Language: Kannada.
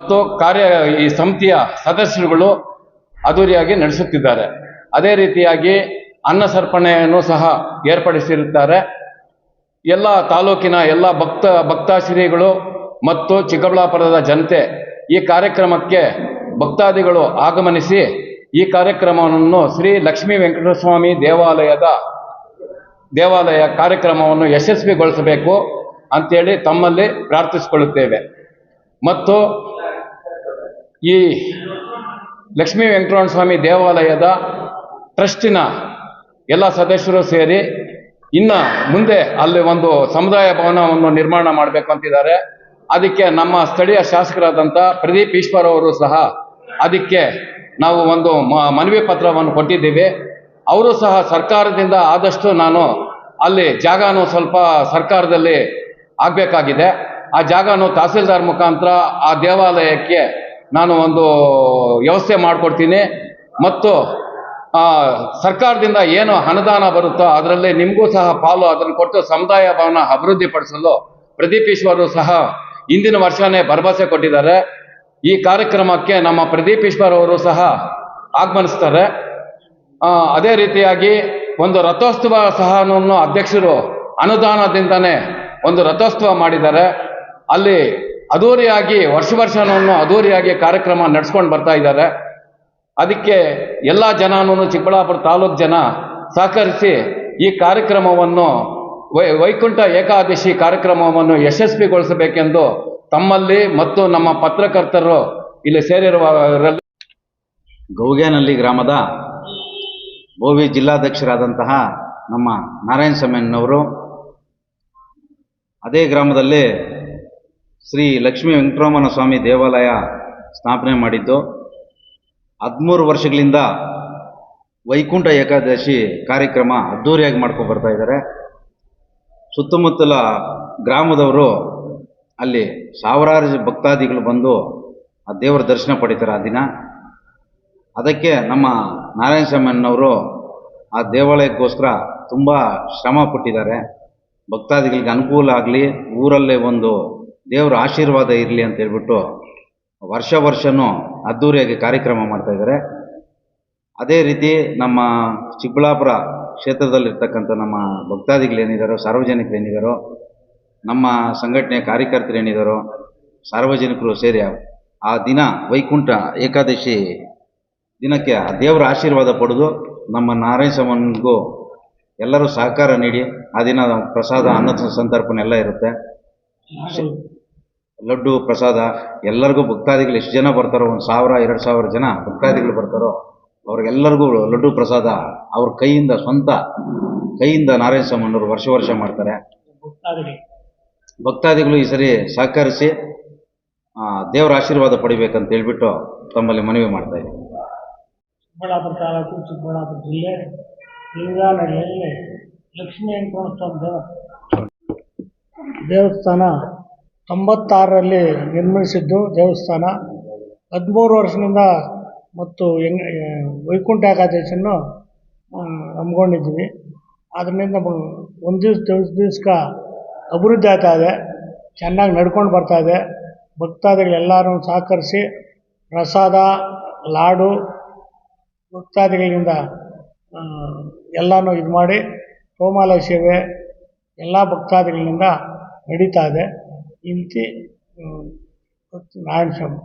ಮತ್ತು ಈ ಸಮಿತಿಯ ಸದಸ್ಯರುಗಳು ಅದ್ದೂರಿಯಾಗಿ ನಡೆಸುತ್ತಿದ್ದಾರೆ. ಅದೇ ರೀತಿಯಾಗಿ ಅನ್ನ ಸರ್ಪಣೆಯನ್ನು ಸಹ ಏರ್ಪಡಿಸಿರುತ್ತಾರೆ. ಎಲ್ಲ ತಾಲೂಕಿನ ಎಲ್ಲ ಭಕ್ತಾಶ್ರೀಗಳು ಮತ್ತು ಚಿಕ್ಕಬಳ್ಳಾಪುರದ ಜನತೆ ಈ ಕಾರ್ಯಕ್ರಮಕ್ಕೆ ಭಕ್ತಾದಿಗಳು ಆಗಮನಿಸಿ ಈ ಕಾರ್ಯಕ್ರಮವನ್ನು ಶ್ರೀ ಲಕ್ಷ್ಮೀ ವೆಂಕಟೇಶ್ವರ ಸ್ವಾಮಿ ದೇವಾಲಯ ಕಾರ್ಯಕ್ರಮವನ್ನು ಯಶಸ್ವಿಗೊಳಿಸಬೇಕು ಅಂತೇಳಿ ತಮ್ಮಲ್ಲಿ ಪ್ರಾರ್ಥಿಸಿಕೊಳ್ಳುತ್ತೇವೆ. ಮತ್ತು ಈ ಲಕ್ಷ್ಮೀ ವೆಂಕಟರಮಣ ಸ್ವಾಮಿ ದೇವಾಲಯದ ಟ್ರಸ್ಟಿನ ಎಲ್ಲ ಸದಸ್ಯರು ಸೇರಿ ಇನ್ನು ಮುಂದೆ ಅಲ್ಲಿ ಒಂದು ಸಮುದಾಯ ಭವನವನ್ನು ನಿರ್ಮಾಣ ಮಾಡಬೇಕು ಅಂತಿದ್ದಾರೆ. ಅದಕ್ಕೆ ನಮ್ಮ ಸ್ಥಳೀಯ ಶಾಸಕರಾದಂಥ ಪ್ರದೀಪ್ ಈಶ್ವರ್ ಅವರು ಸಹ ಅದಕ್ಕೆ ನಾವು ಒಂದು ಮನವಿ ಪತ್ರವನ್ನು ಕೊಟ್ಟಿದ್ದೀವಿ. ಅವರು ಸಹ ಸರ್ಕಾರದಿಂದ ಆದಷ್ಟು ನಾನು ಅಲ್ಲಿ ಜಾಗನೂ ಸ್ವಲ್ಪ ಸರ್ಕಾರದಲ್ಲಿ ಆಗಬೇಕಾಗಿದೆ. ಆ ಜಾಗನೂ ತಹಸೀಲ್ದಾರ್ ಮುಖಾಂತರ ಆ ದೇವಾಲಯಕ್ಕೆ ನಾನು ಒಂದು ವ್ಯವಸ್ಥೆ ಮಾಡಿಕೊಡ್ತೀನಿ. ಮತ್ತು ಸರ್ಕಾರದಿಂದ ಏನು ಅನುದಾನ ಬರುತ್ತೋ ಅದರಲ್ಲಿ ನಿಮಗೂ ಸಹ ಪಾಲು ಅದನ್ನು ಕೊಟ್ಟು ಸಮುದಾಯ ಭವನ ಅಭಿವೃದ್ಧಿಪಡಿಸಲು ಪ್ರದೀಪ್ ಈಶ್ವರು ಸಹ ಹಿಂದಿನ ವರ್ಷವೇ ಭರವಸೆ ಕೊಟ್ಟಿದ್ದಾರೆ. ಈ ಕಾರ್ಯಕ್ರಮಕ್ಕೆ ನಮ್ಮ ಪ್ರದೀಪ್ ಈಶ್ವರ್ ಅವರು ಸಹ ಆಗಮನಿಸ್ತಾರೆ. ಅದೇ ರೀತಿಯಾಗಿ ಒಂದು ರಥೋತ್ಸವ ಸಹ ಅಧ್ಯಕ್ಷರು ಅನುದಾನದಿಂದನೇ ಒಂದು ರಥೋತ್ಸವ ಮಾಡಿದ್ದಾರೆ. ಅಲ್ಲಿ ಅದ್ದೂರಿಯಾಗಿ ವರ್ಷನೂ ಅದ್ದೂರಿಯಾಗಿ ಕಾರ್ಯಕ್ರಮ ನಡೆಸ್ಕೊಂಡು ಬರ್ತಾ ಇದ್ದಾರೆ. ಅದಕ್ಕೆ ಎಲ್ಲ ಜನನೂ ಚಿಕ್ಕಬಳ್ಳಾಪುರ ತಾಲೂಕು ಜನ ಸಹಕರಿಸಿ ಈ ಕಾರ್ಯಕ್ರಮವನ್ನು ವೈಕುಂಠ ಏಕಾದಶಿ ಕಾರ್ಯಕ್ರಮವನ್ನು ಯಶಸ್ವಿಗೊಳಿಸಬೇಕೆಂದು ತಮ್ಮಲ್ಲಿ ಮತ್ತು ನಮ್ಮ ಪತ್ರಕರ್ತರು ಇಲ್ಲಿ ಸೇರಿರುವವರಲ್ಲಿ ಗೌಗ್ಯಾನಹಳ್ಳಿ ಗ್ರಾಮದ ಬೋವಿ ಜಿಲ್ಲಾಧ್ಯಕ್ಷರಾದಂತಹ ನಮ್ಮ ನಾರಾಯಣ ಸ್ವಾಮಿಯವರು ಅದೇ ಗ್ರಾಮದಲ್ಲಿ ಶ್ರೀ ಲಕ್ಷ್ಮೀ ವೆಂಕಟರಮಣ ಸ್ವಾಮಿ ದೇವಾಲಯ ಸ್ಥಾಪನೆ ಮಾಡಿದ್ದು 13 ವರ್ಷಗಳಿಂದ ವೈಕುಂಠ ಏಕಾದಶಿ ಕಾರ್ಯಕ್ರಮ ಅದ್ದೂರಿಯಾಗಿ ಮಾಡ್ಕೊಂಡು ಬರ್ತಾ ಇದ್ದಾರೆ. ಸುತ್ತಮುತ್ತಲ ಗ್ರಾಮದವರು ಅಲ್ಲಿ ಸಾವಿರಾರು ಭಕ್ತಾದಿಗಳು ಬಂದು ಆ ದೇವರ ದರ್ಶನ ಪಡಿತಾರೆ ಆ ದಿನ. ಅದಕ್ಕೆ ನಮ್ಮ ನಾರಾಯಣ ಸ್ವಾಮಿಯವರು ಆ ದೇವಾಲಯಕ್ಕೋಸ್ಕರ ತುಂಬ ಶ್ರಮ ಪಟ್ಟಿದ್ದಾರೆ. ಭಕ್ತಾದಿಗಳಿಗೆ ಅನುಕೂಲ ಆಗಲಿ, ಊರಲ್ಲೇ ಒಂದು ದೇವರ ಆಶೀರ್ವಾದ ಇರಲಿ ಅಂತ ಹೇಳ್ಬಿಟ್ಟು ವರ್ಷನೂ ಅದ್ದೂರಿಯಾಗಿ ಕಾರ್ಯಕ್ರಮ ಮಾಡ್ತಾಯಿದ್ದಾರೆ. ಅದೇ ರೀತಿ ನಮ್ಮ ಚಿಕ್ಕಬಳ್ಳಾಪುರ ಕ್ಷೇತ್ರದಲ್ಲಿರ್ತಕ್ಕಂಥ ನಮ್ಮ ಭಕ್ತಾದಿಗಳೇನಿದ್ದಾರೋ, ಸಾರ್ವಜನಿಕರೇನಿದ್ದಾರೋ, ನಮ್ಮ ಸಂಘಟನೆಯ ಕಾರ್ಯಕರ್ತರೇನಿದ್ದಾರೋ, ಸಾರ್ವಜನಿಕರು ಸೇರಿ ಆ ದಿನ ವೈಕುಂಠ ಏಕಾದಶಿ ದಿನಕ್ಕೆ ಆ ದೇವರ ಆಶೀರ್ವಾದ ಪಡೆದು ನಮ್ಮ ನಾರಾಯಣ ಸ್ವಾಮಿಗೂ ಎಲ್ಲರೂ ಸಹಕಾರ ನೀಡಿ ಆ ದಿನ ಪ್ರಸಾದ ಅನ್ನ ಸಂತರ್ಪಣೆ ಎಲ್ಲ ಇರುತ್ತೆ. ಲಡ್ಡು ಪ್ರಸಾದ ಎಲ್ಲರಿಗೂ ಭಕ್ತಾದಿಗಳು ಎಷ್ಟು ಜನ ಬರ್ತಾರೋ 1000-2000 ಜನ ಭಕ್ತಾದಿಗಳು ಬರ್ತಾರೋ ಅವ್ರಿಗೆಲ್ಲರಿಗೂ ಲಡ್ಡು ಪ್ರಸಾದ ಅವ್ರ ಸ್ವಂತ ಕೈಯಿಂದ ನಾರಾಯಣ ಸ್ವಾಮಿಯವರು ವರ್ಷ ಮಾಡ್ತಾರೆ. ಭಕ್ತಾದಿಗಳು ಈ ಸರಿ ಸಹಕರಿಸಿ ದೇವರ ಆಶೀರ್ವಾದ ಪಡಿಬೇಕಂತ ಹೇಳ್ಬಿಟ್ಟು ತಮ್ಮಲ್ಲಿ ಮನವಿ ಮಾಡ್ತಾ ಇದ್ದೀವಿ. ಚಿಕ್ಕಬಳ್ಳಾಪುರ ತಾಲೂಕು, ಚಿಕ್ಕಬಳ್ಳಾಪುರ ಜಿಲ್ಲೆ, ಲಿಂಗಾನಹಳ್ಳಿಯಲ್ಲಿ ಲಕ್ಷ್ಮೀ ವೆಂಕಟರಮಣ ದೇವಸ್ಥಾನ 96ರಲ್ಲಿ ನಿರ್ಮಿಸಿದ್ದು ದೇವಸ್ಥಾನ. 13 ವರ್ಷದಿಂದ ಮತ್ತು ವೈಕುಂಠ ಏಕಾದಶಿಯನ್ನು ಹಮ್ಮಿಕೊಂಡಿದ್ವಿ. ಅದರಿಂದ ಒಂದು ದಿವಸಕ್ಕೆ ಅಭಿವೃದ್ಧಿ ಆಗ್ತಾ ಇದೆ, ಚೆನ್ನಾಗಿ ನಡ್ಕೊಂಡು ಬರ್ತಾ ಇದೆ. ಭಕ್ತಾದಿಗಳೆಲ್ಲರೂ ಸಹಕರಿಸಿ ಪ್ರಸಾದ, ಲಾಡು ಭಕ್ತಾದಿಗಳಿಂದ ಎಲ್ಲನೂ ಇದು ಮಾಡಿ ತೋಮಾಲ ಸೇವೆ ಎಲ್ಲ ಭಕ್ತಾದಿಗಳಿಂದ ನಡೀತಾ ಇದೆ. ಈ ರೀತಿ ನಾರಾಯಣ ಸ್ವಾಮಿ